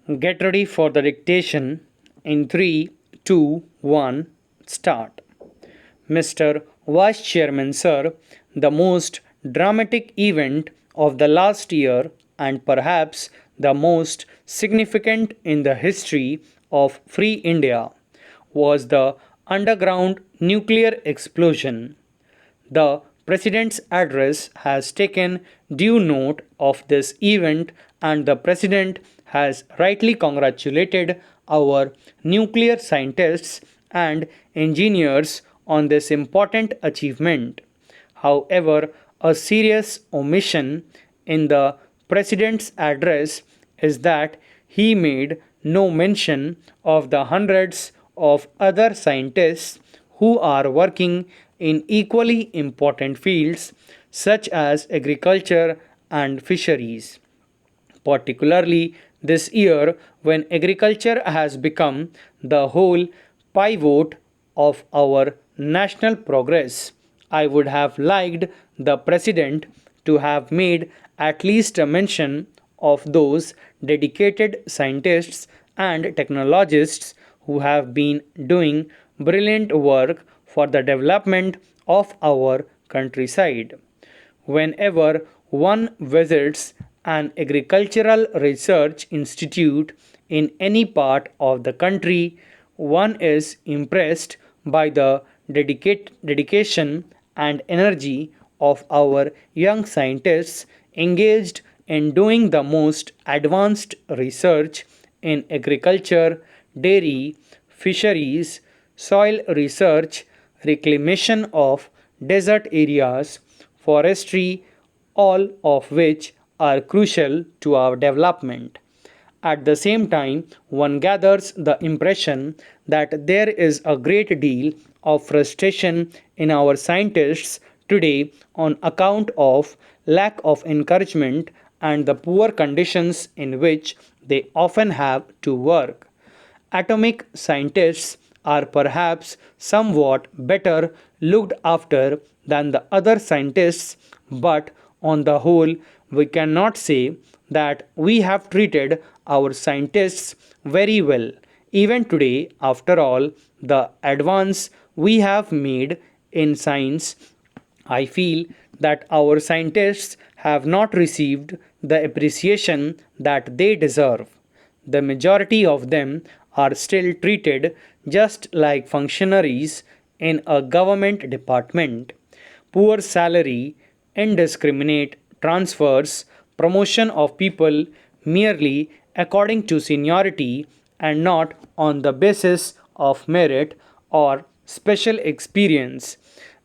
Get ready for the dictation in 3, 2, 1, start. Mr. Vice Chairman, sir, the most dramatic event of the last year and perhaps the most significant in the history of Free India was the underground nuclear explosion. The President's address has taken due note of this event, and the President has rightly congratulated our nuclear scientists and engineers on this important achievement. However, a serious omission in the President's address is that he made no mention of the hundreds of other scientists who are working in equally important fields such as agriculture and fisheries, particularly this year when agriculture has become the whole pivot of our national progress. I would have liked the President to have made at least a mention of those dedicated scientists and technologists who have been doing brilliant work for the development of our countryside. Whenever one visits an agricultural research institute in any part of the country, one is impressed by the dedication and energy of our young scientists engaged in doing the most advanced research in agriculture, dairy, fisheries, soil research, reclamation of desert areas, forestry, all of which are crucial to our development. At the same time, one gathers the impression that there is a great deal of frustration in our scientists today on account of lack of encouragement and the poor conditions in which they often have to work. Atomic scientists are perhaps somewhat better looked after than the other scientists, but on the whole, we cannot say that we have treated our scientists very well. Even today, after all the advance we have made in science, I feel that our scientists have not received the appreciation that they deserve. The majority of them are still treated just like functionaries in a government department. Poor salary, indiscriminate transfers, promotion of people merely according to seniority and not on the basis of merit or special experience.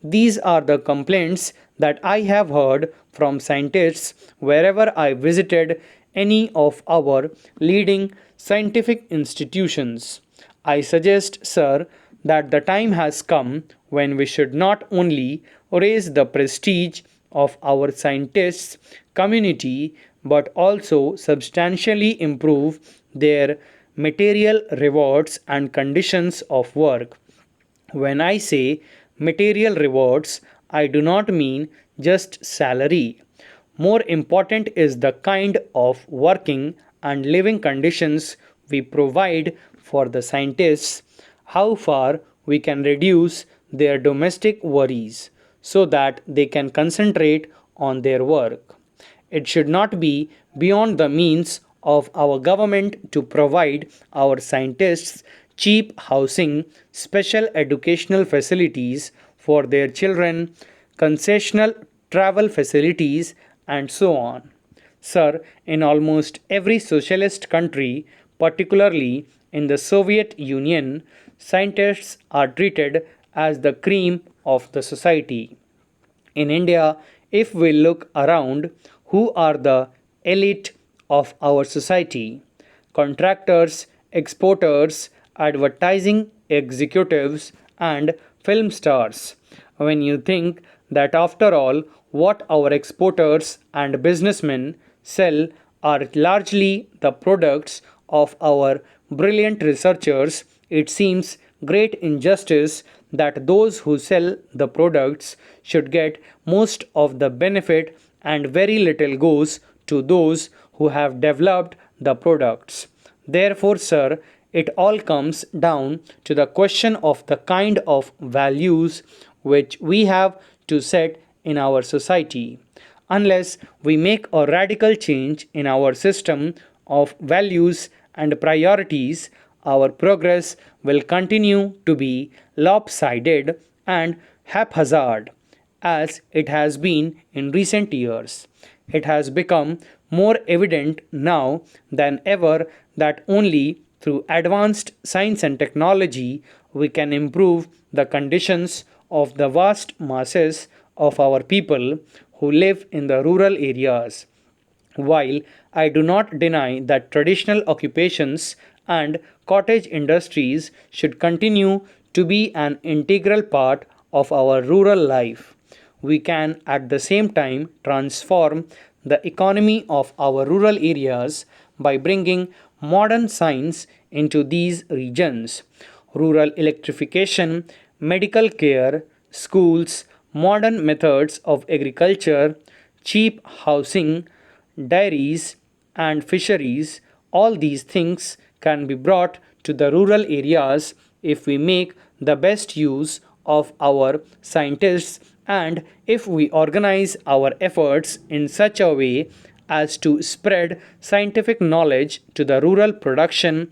These are the complaints that I have heard from scientists wherever I visited any of our leading scientific institutions. I suggest, sir, that the time has come when we should not only raise the prestige of our scientists community but also substantially improve their material rewards and conditions of work. When I say material rewards, I do not mean just salary. More important is the kind of working and living conditions we provide for the scientists, how far we can reduce their domestic worries so that they can concentrate on their work. It should not be beyond the means of our government to provide our scientists cheap housing, special educational facilities for their children, concessional travel facilities, and so on. Sir, in almost every socialist country, particularly in the Soviet Union, scientists are treated as the cream of the society. In India, if we look around, who are the elite of our society? Contractors, exporters, advertising executives, and film stars. When you think that after all, what our exporters and businessmen sell are largely the products of our brilliant researchers, it seems great injustice that those who sell the products should get most of the benefit and very little goes to those who have developed the products. Therefore, sir, it all comes down to the question of the kind of values which we have to set in our society. Unless we make a radical change in our system of values and priorities, our progress will continue to be lopsided and haphazard as it has been in recent years. It has become more evident now than ever that only through advanced science and technology we can improve the conditions of the vast masses of our people who live in the rural areas. While I do not deny that traditional occupations and cottage industries should continue to be an integral part of our rural life, we can at the same time transform the economy of our rural areas by bringing modern science into these regions. Rural electrification, medical care, schools, modern methods of agriculture, cheap housing, dairies, and fisheries, all these things can be brought to the rural areas if we make the best use of our scientists and if we organize our efforts in such a way as to spread scientific knowledge to the rural production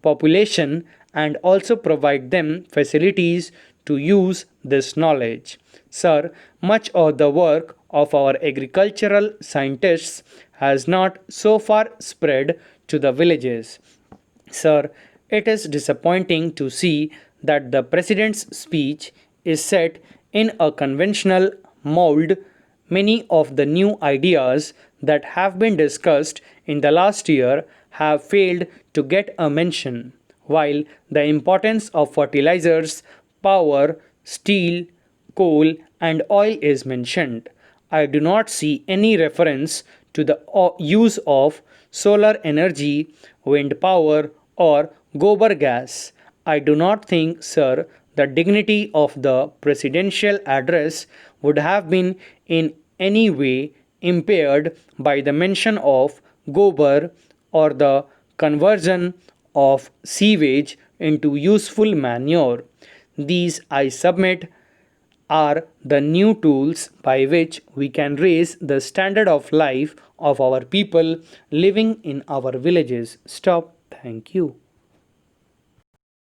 population and also provide them facilities to use this knowledge. Sir, much of the work of our agricultural scientists has not so far spread to the villages. Sir, it is disappointing to see that the President's speech is set in a conventional mold. Many of the new ideas that have been discussed in the last year have failed to get a mention, while the importance of fertilizers, power, steel, coal, and oil is mentioned. I do not see any reference to the use of solar energy, wind power, or gobar gas. I do not think, sir, the dignity of the presidential address would have been in any way impaired by the mention of gobar or the conversion of sewage into useful manure. These, I submit, are the new tools by which we can raise the standard of life of our people living in our villages. Stop. Thank you.